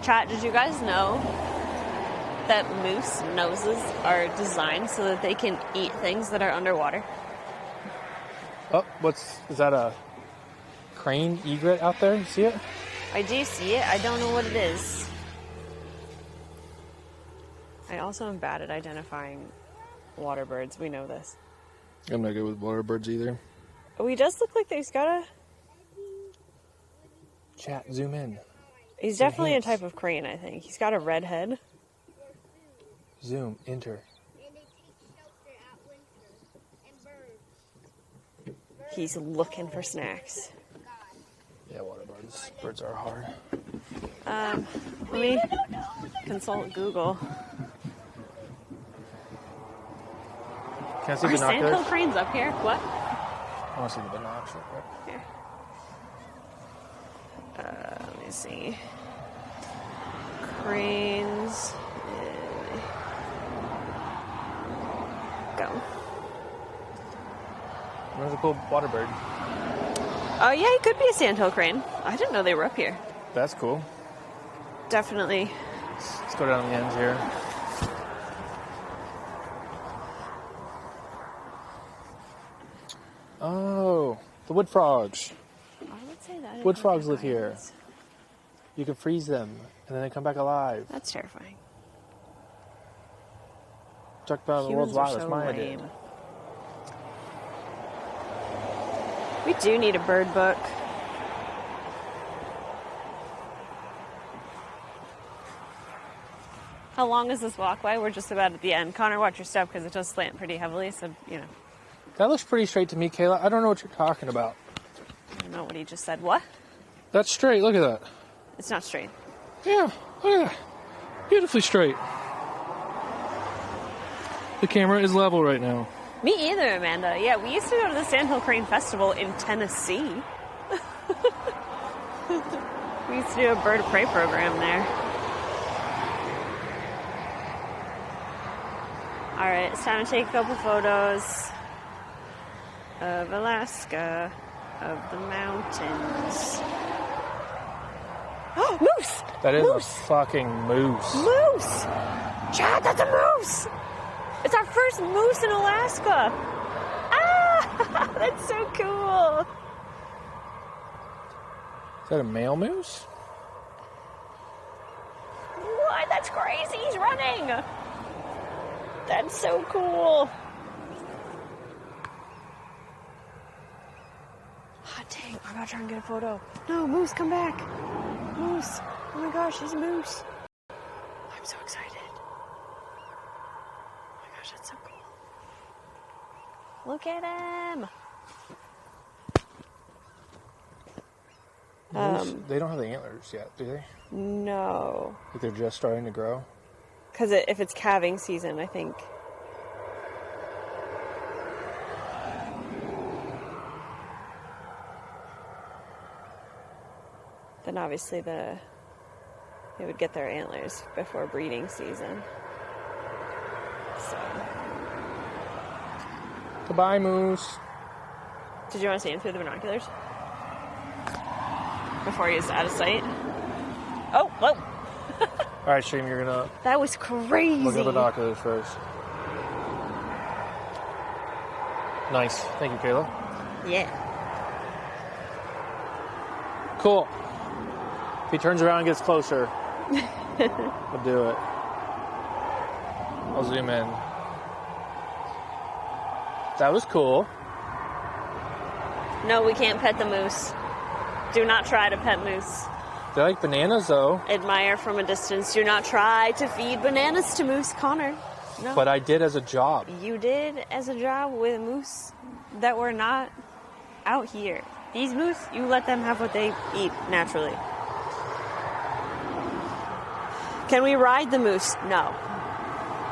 Chat, did you guys know that moose noses are designed so that they can eat things that are underwater? Oh, is that a crane egret out there? You see it? I do see it. I don't know what it is. I also am bad at identifying water birds. We know this. I'm not good with water birds either. Oh, he does look like he's got a... Chat, zoom in. He's definitely a type of crane, I think. He's got a red head. Zoom, enter. He's looking for snacks. Yeah, water birds. Birds are hard. Let me consult Google. Can I see Are binoculars? sandhill cranes up here? What? I want to see the binoculars. Here. Let me see. Cranes. Go. There's a cool water bird. Oh, yeah, he could be a sandhill crane. I didn't know they were up here. That's cool. Definitely. Let's go down the ends here. Oh, the wood frogs. I would say that. Wood frogs live here. You can freeze them, and then they come back alive. That's terrifying. Talked about the world's Humans are wildest. so Maya lame. did. We do need a bird book. How long is this walkway? We're just about at the end. Connor, watch your step because it does slant pretty heavily, so, you know. That looks pretty straight to me, Kayla. I don't know what you're talking about. I don't know what he just said. What? That's straight. Look at that. It's not straight. Yeah, look at that. Beautifully straight. The camera is level right now. Me either, Amanda. Yeah, we used to go to the Sandhill Crane Festival in Tennessee. We used to do a bird of prey program there. All right, it's time to take a couple photos of Alaska, of the mountains. Oh, moose! That is moose. a fucking moose. Moose! Chad, that's a moose! It's our first moose in Alaska! Ah! That's so cool! Is that a male moose? What? That's crazy! He's running! That's so cool! Hot dang, I'm about to try and get a photo. No, moose, come back! Moose! Oh my gosh, he's a moose! I'm so excited. Oh my gosh, that's so cool. Look at him! Moose, they don't have the antlers yet, do they? No. Like they're just starting to grow? Because if it's calving season, I think. Then obviously they would get their antlers before breeding season. So. Goodbye, moose. Did you want to see him through the binoculars? Before he's out of sight? Oh, whoa! All right, Stream, you're going to That was crazy. look at the binoculars first. Nice. Thank you, Kayla. Yeah. Cool. If he turns around and gets closer, we'll do it. I'll zoom in. That was cool. No, we can't pet the moose. Do not try to pet moose. They like bananas, though. Admire from a distance. Do not try to feed bananas to moose, Connor. No. But I did as a job. You did as a job with moose that were not out here. These moose, you let them have what they eat naturally. Can we ride the moose? No.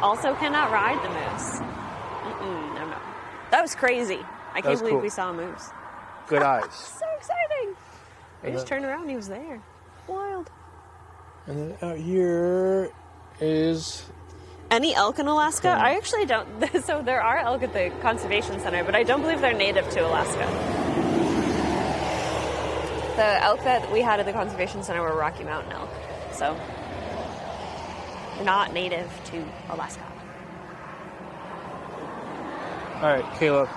Also cannot ride the moose. No. That was crazy. I can't believe we saw a moose. Good eyes. So exciting. I just turned around and he was there. Wild. And then out here is... Any elk in Alaska? I actually don't. So there are elk at the conservation center, but I don't believe they're native to Alaska. The elk that we had at the conservation center were Rocky Mountain elk. So, not native to Alaska. All right, Kayla.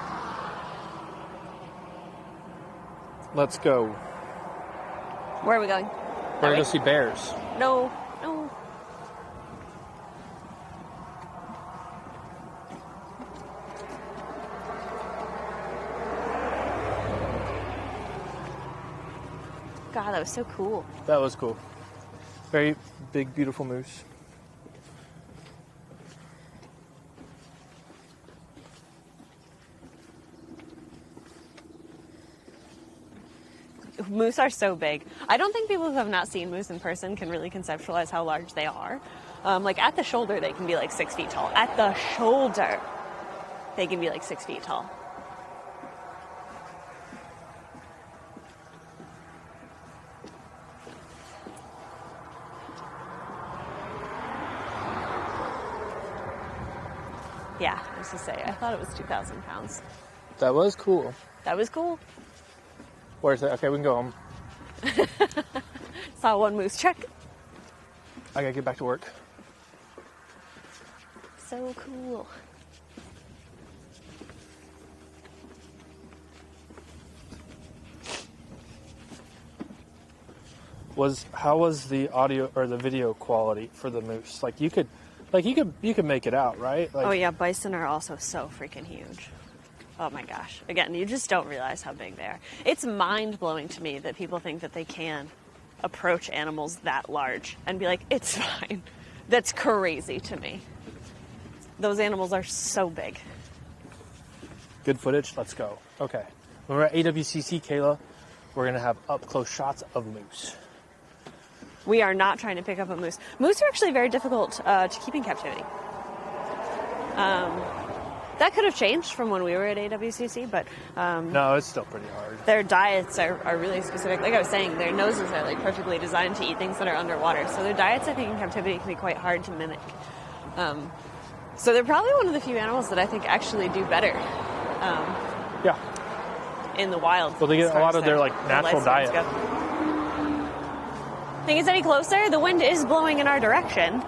Let's go. Where are we going? We're going to go see bears. No. God, that was so cool. That was cool. Very big, beautiful moose. Moose are so big. I don't think people who have not seen moose in person can really conceptualize how large they are. Like at the shoulder, they can be like 6 feet tall. At the shoulder, they can be like 6 feet tall. Yeah, I was to say, I thought it was 2,000 pounds. That was cool. That was cool. Where's it? Okay, we can go home. Saw one moose. Check. I gotta get back to work. So cool. How was the audio or the video quality for the moose? You could make it out, right? Oh yeah, bison are also so freaking huge. Oh my gosh. Again, you just don't realize how big they are. It's mind-blowing to me that people think that they can approach animals that large and be like, it's fine. That's crazy to me. Those animals are so big. Good footage. Let's go. Okay. When we're at AWCC, Kayla, we're gonna have up-close shots of moose. We are not trying to pick up a moose. Moose are actually very difficult to keep in captivity. That could have changed from when we were at AWCC, but... no, it's still pretty hard. Their diets are really specific. Like I was saying, their noses are like perfectly designed to eat things that are underwater. So their diets, I think, in captivity can be quite hard to mimic. So they're probably one of the few animals that I think actually do better. Yeah. In the wild. Well, they get a lot of their natural diet. Think it's any closer? The wind is blowing in our direction.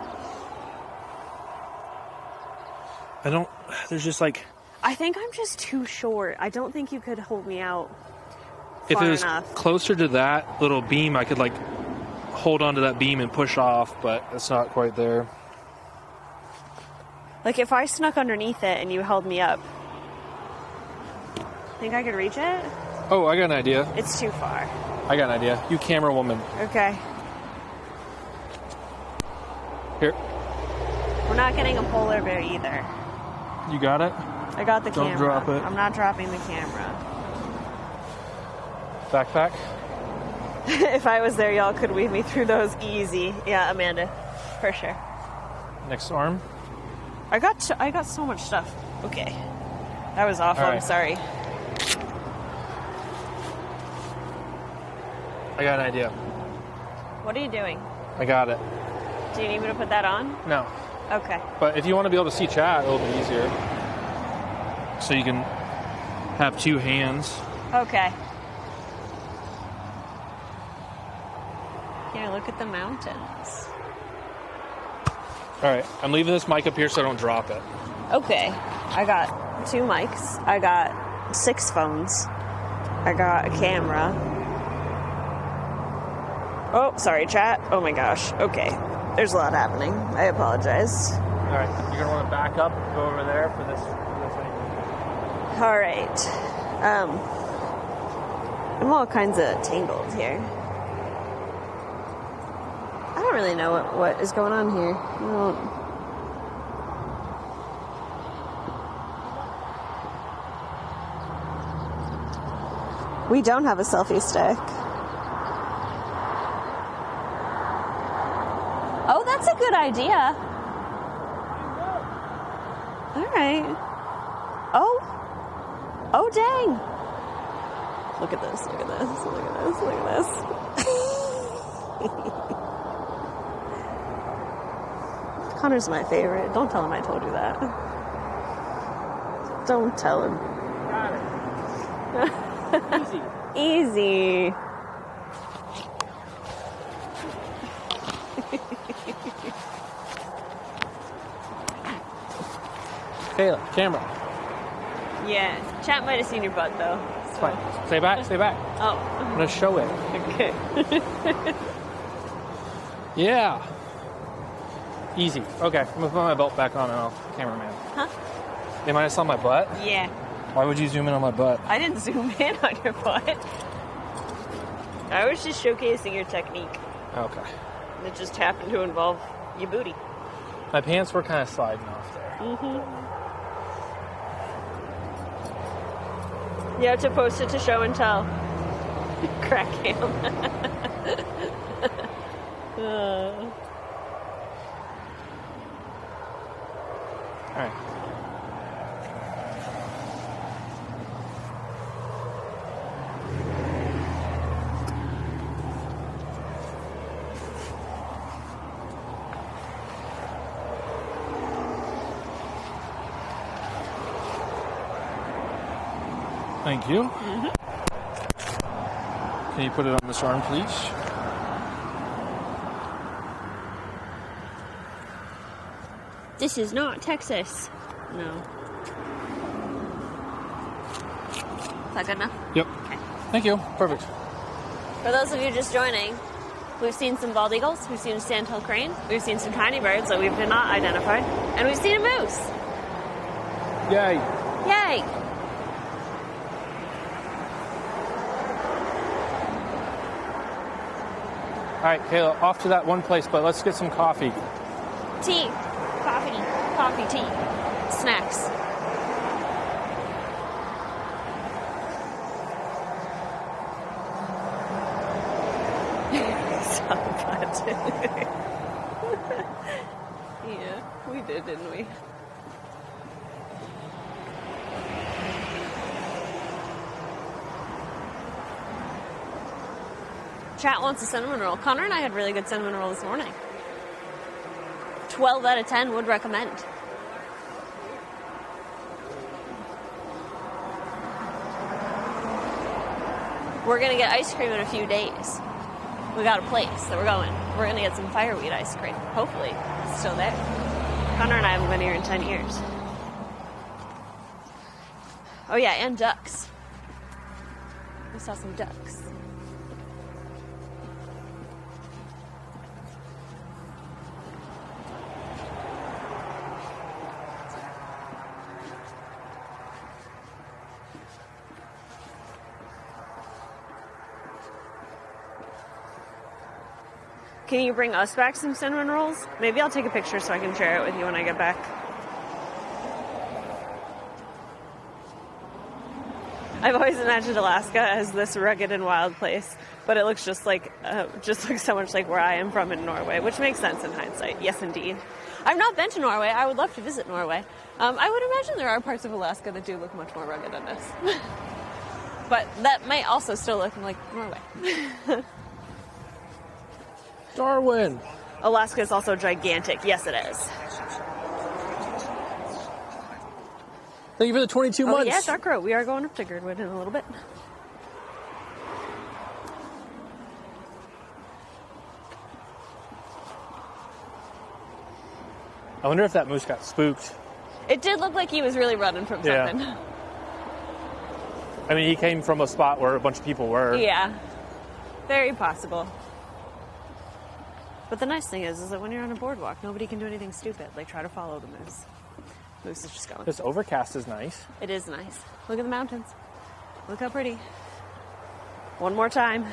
There's just I think I'm just too short. I don't think you could hold me out if it was enough. Closer to that little beam, I could hold onto that beam and push off, but it's not quite there. If I snuck underneath it and you held me up, think I could reach it? Oh, I got an idea. It's too far. I got an idea. You camera woman. Okay. Here. We're not getting a polar bear either. You got it? I got the camera. Don't drop it. I'm not dropping the camera. Backpack? If I was there, y'all could weave me through those easy. Yeah, Amanda. For sure. Next arm? I got so much stuff. Okay. That was awful. All right. I'm sorry. I got an idea. What are you doing? I got it. Do you need me to put that on? No. Okay. But if you want to be able to see chat, it'll be easier. So you can have two hands. Okay. Here, look at the mountains. All right. I'm leaving this mic up here so I don't drop it. Okay. I got 2 mics. I got 6 phones. I got a camera. Oh, sorry, chat. Oh my gosh. Okay. There's a lot happening. I apologize. All right. You're going to want to back up, go over there for this thing. All right. I'm all kinds of tangled here. I don't really know what is going on here. We don't have a selfie stick. Oh, that's a good idea. All right. Oh. Oh, dang. Look at this, look at this, look at this, look at this. Connor's my favorite. Don't tell him I told you that. Don't tell him. Got it. Easy. Easy. Kayla, camera. Yeah, chat might have seen your butt though. It's fine. Stay back, stay back. Oh. I'm gonna show it. Okay. Yeah. Easy. Okay, I'm gonna put my belt back on and I'll cameraman. Huh? They might have saw my butt. Yeah. Why would you zoom in on my butt? I didn't zoom in on your butt. I was just showcasing your technique. Okay. It just happened to involve your booty. My pants were kind of sliding off there. Mm-hmm. You have to post it to show and tell. Crack him. All right. Thank you. Mm-hmm. Can you put it on this arm, please? This is not Texas. No. Is that good enough? Yep. Okay. Thank you. Perfect. For those of you just joining, we've seen some bald eagles, we've seen a sandhill crane, we've seen some tiny birds that we've not identified, and we've seen a moose. Yay. Yay! All right, Kayla, off to that one place, but let's get some coffee. Tea. Coffee, tea. Snacks. Stop that. Yeah, we did, didn't we? Chat wants a cinnamon roll. Connor and I had really good cinnamon roll this morning. 12 out of 10 would recommend. We're going to get ice cream in a few days. We got a place that we're going. We're going to get some fireweed ice cream. Hopefully, it's still there. Connor and I haven't been here in 10 years. Oh yeah, and ducks. We saw some ducks. Can you bring us back some cinnamon rolls? Maybe I'll take a picture so I can share it with you when I get back. I've always imagined Alaska as this rugged and wild place, but it looks just looks so much like where I am from in Norway, which makes sense in hindsight. Yes, indeed. I've not been to Norway. I would love to visit Norway. I would imagine there are parts of Alaska that do look much more rugged than this. But that might also still look like Norway. Darwin. Alaska is also gigantic. Yes, it is. Thank you for the 22 months. Oh, yeah, Dark Road. We are going up to Girdwood in a little bit. I wonder if that moose got spooked. It did look like he was really running from something. Yeah. I mean, he came from a spot where a bunch of people were. Yeah. Very possible. But the nice thing is that when you're on a boardwalk, nobody can do anything stupid. Like, try to follow the moose. Moose is just going. This overcast is nice. It is nice. Look at the mountains. Look how pretty. One more time.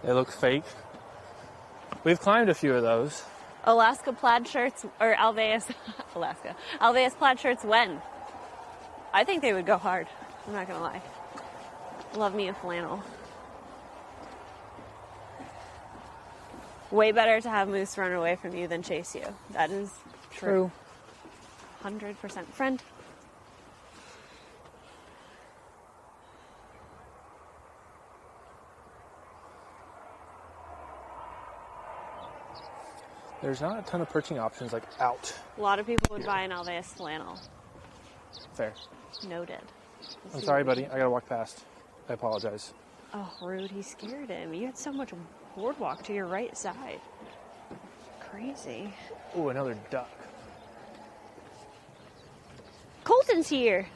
They look fake. We've climbed a few of those. Alaska plaid shirts, or Alveus, Alveus plaid shirts when? I think they would go hard. I'm not gonna lie. Love me a flannel. Way better to have moose run away from you than chase you. That is true. 100%. Friend. There's not a ton of perching options like out. A lot of people would buy an Alveus flannel. Fair. Noted. I'm sorry, buddy. I gotta walk past. I apologize. Oh, rude. He scared him. You had so much boardwalk to your right side. Crazy. Ooh, another duck. Colton's here.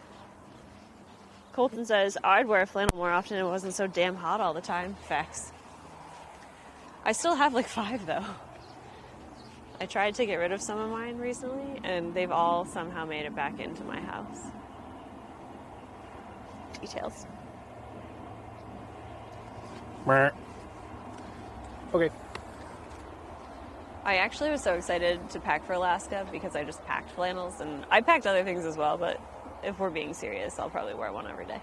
Colton says, I'd wear a flannel more often if it wasn't so damn hot all the time. Facts. I still have like 5 though. I tried to get rid of some of mine recently, and they've all somehow made it back into my house. Details. Okay. I actually was so excited to pack for Alaska because I just packed flannels, and I packed other things as well, but if we're being serious, I'll probably wear one every day.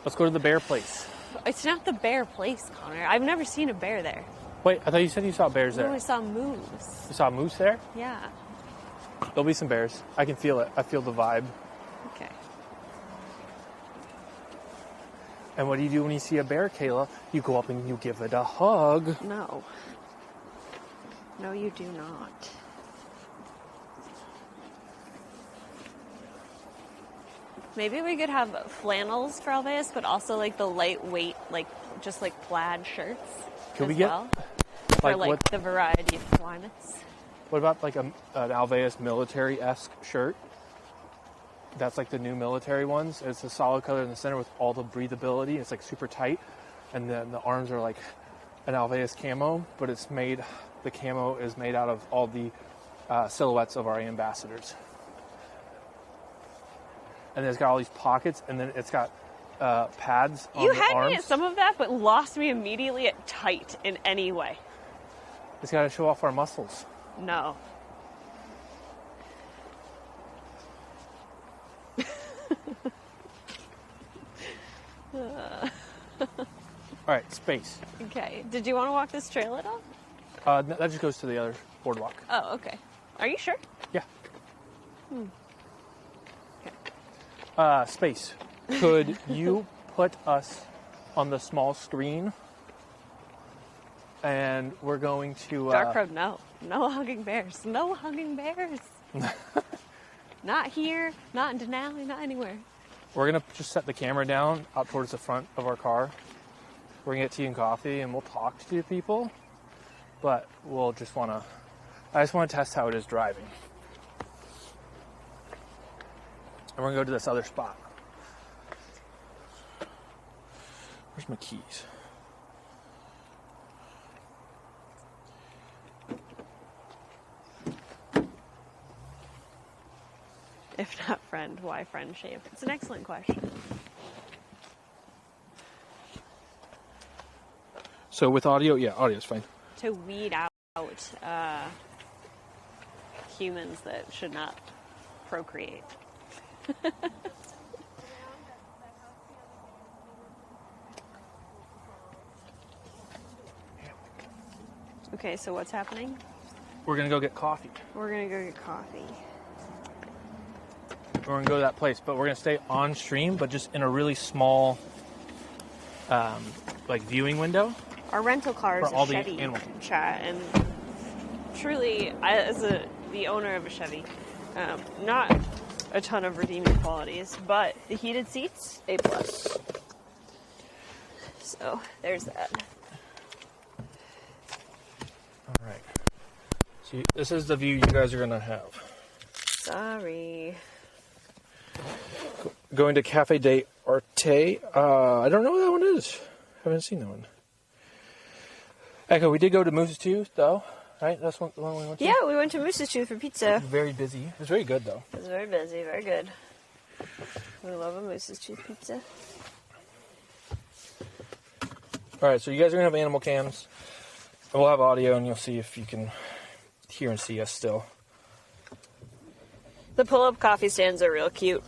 Let's go to the bear place. It's not the bear place, Connor. I've never seen a bear there. Wait, I thought you said you saw bears there. No, I saw moose. You saw a moose there? Yeah. There'll be some bears. I can feel it. I feel the vibe. Okay. And what do you do when you see a bear, Kayla? You go up and you give it a hug. No. No, you do not. Maybe we could have flannels for Alveus, but also like the lightweight, like just like plaid shirts. Can we as get well, for like what, the variety of climates? what about like an Alveus military-esque shirt? That's like the new military ones. It's a solid color in the center with all the breathability. It's like super tight. And then the arms are like an Alveus camo, but it's made, the camo is made out of all the silhouettes of our ambassadors. And it's got all these pockets, and then it's got pads on You the had arms. me at some of that, but lost me immediately at tight in any way. It's got to show off our muscles. No. All right, space. Okay. Did you want to walk this trail at all? That just goes to the other boardwalk. Oh, okay. Are you sure? Yeah. Okay. Space. Could you put us on the small screen? And we're going to... Dark Road, no. No hugging bears. No hugging bears. Not here, not in Denali, not anywhere. We're going to just set the camera down out towards the front of our car. We're going to get tea and coffee, and we'll talk to people. But we'll just want to... I just want to test how it is driving. And we're going to go to this other spot. Where's my keys? If not friend, why friendship? It's an excellent question. So with audio, yeah, audio's fine. To weed out humans that should not procreate. Okay, so what's happening? We're going to go get coffee. We're gonna go get coffee. We're going to go to that place, but we're going to stay on stream, but just in a really small, like viewing window. Our rental car is For all a the Chevy animals. chat, and truly, as the owner of a Chevy, not a ton of redeeming qualities, but the heated seats, A+. So there's that. All right. So this is the view you guys are going to have. Sorry. Going to Cafe de Arte. I don't know what that one is. Haven't seen that one. Echo, we did go to Moose's Tooth, though, right? That's the one we went to? Yeah, we went to Moose's Tooth for pizza. Very busy. It was very good, though. It was very busy, very good. We love a Moose's Tooth pizza. Alright, so you guys are going to have animal cams. We'll have audio, and you'll see if you can hear and see us still. The pull-up coffee stands are real cute.